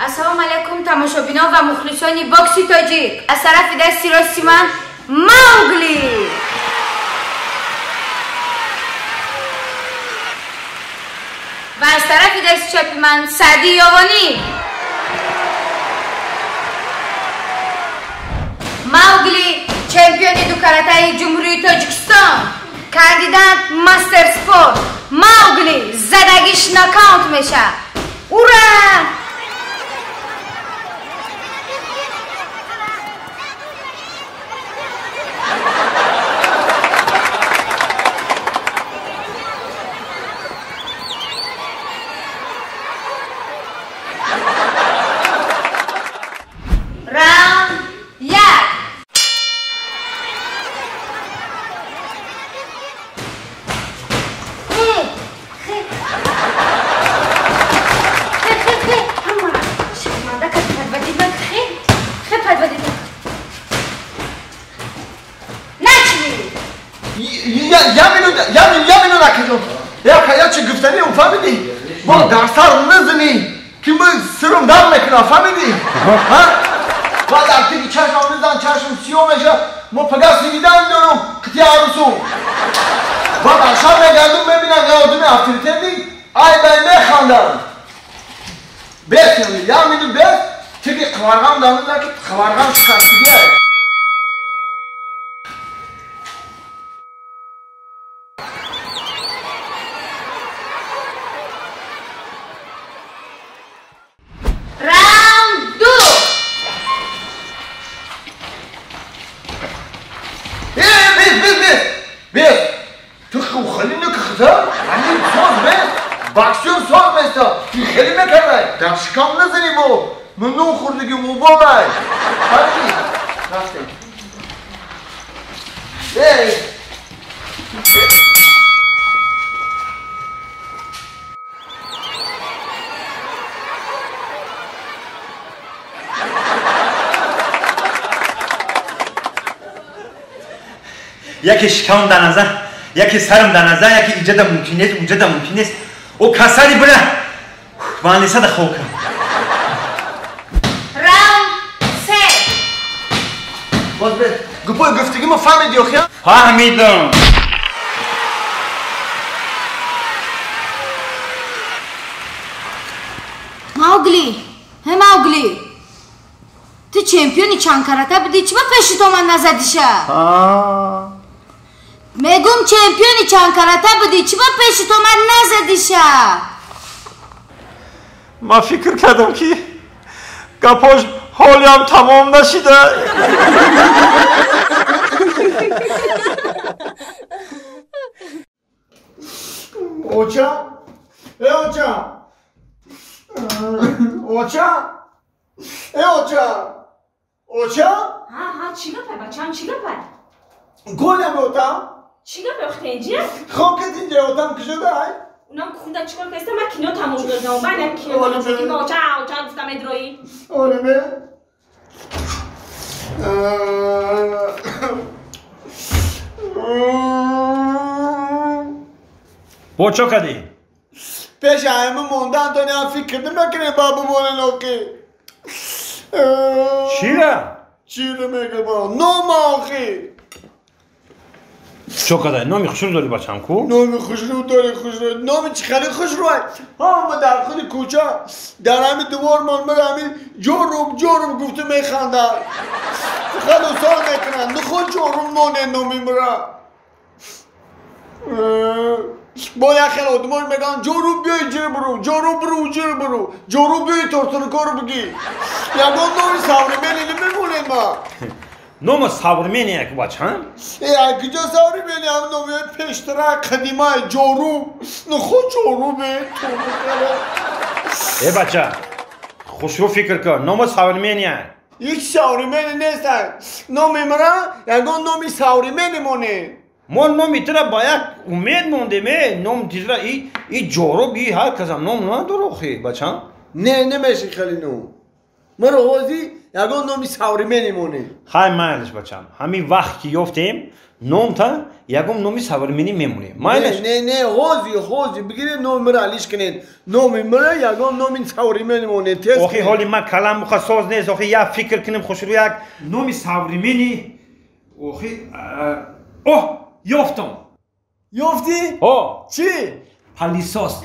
السلام علیکم تماشابینا و مخلصان باکسی تاجیک. از طرف دستی راستی من موگلی و از طرف دستی چپی من سعدی یاوانی. موگلی چمپیون دو کاراته جمهوری تاجیکستان، کاندیدات ماستر سپورت. موگلی زدگیش ناکاوت میشه. اورا! یامینو نکردم. یا چه گفتنی اون فهمیدی؟ با در سر نزنی که من سرم دم نکنم فهمیدی؟ و در تیگی چشم نزن چشم سیاه میشه ما پگاه سیدیدن دارم کتی عروسو و در شب نگردم ببینم یه آدمی افتریتندی ای بای نخواندن بیت یامینو بیت تیگی قوارغم دارم نکرد قوارغم شکستگی های باکسیون سوال میستا خیلی میکنه در شکام نزنی بو من نون خوردگی مو با بای فرقی رفتیم یکی شکام در نظر یکی سرم در نظر یکی ایجاد ممکن نیست اوجاد ممکن نیست او کسانی بره مهندسه ده خوب کن راوند 3 باز بید گپای گفتگی ما فهمیدی آخی ها؟ فهمیدم موگلی تو چمپیونی چند کاراته بودی چی با پیشی تو من نزدیشه؟ میگم چمپیونی چند کاراته بودی چی با پیشی تو من نزدیشه؟ ما فکر کردم که گپاش حالی هم تمام نشیده اوچا؟ اوچا؟ اوچا؟ اوچا؟ اوچا؟ ها چی گپه بچم چی گپه؟ گولم اوتام؟ چی گپه اخت اینجا؟ خوب که اینجا اوتام کجا دای؟ اونم خونده چیکار کردم من کینو تموش کردم من کینو تموش کردم اوچا گفتم ادرویی آره به با چو کردی؟ پیش همه موندن تو نه فکر کردم نکنه بابا مونه نوکی چیره میگه با نوم آخی چو کردی؟ نامی خوش رو داری بچم کو؟ نامی خوش رو داری نامی چی خیلی خوش روی ما در خود کوچه در همین دوار من همین جورم گفته میخندن خیلی سال میکنن نخود جورم مونه نامی مرا با یک خیلی آدمان میگن جورو بیای جیر برو جورو بیای ترتر کار بگی یکان نامی سوری مینی نمیمونید ما نام ساورمینی یک بچم؟ کجا ساورمینی هم نامی پیشتره قدیمه جورو نخود جورو بی ای بچه خوش رو فکر کن نام ساورمینی هم یک ساورمینی نیستن نامی مرا یکان نامی ساورمینی مونه ما نامی ترا باید امید موندیم نام تیزرا ای جورو هر کس هم نام نداره خیلی بچم نه نمیشه خیلی نام مرا حوضی یگان نامی سوریمنی مونه خای مایلش بچم همین وقت که یافتیم نام تا یگم نامی سوارمینی میمونه مایلش نه خوزی بگیرید نام مرا علیش کنید نام مرا یگان نامی سوریمنی مونه آخی حالی من کلم مخوا ساز نیست آخی یا فکر کنیم خوش رو یک نامی سوارمینی آخی یافتم یافتی؟ چی؟ پلیساس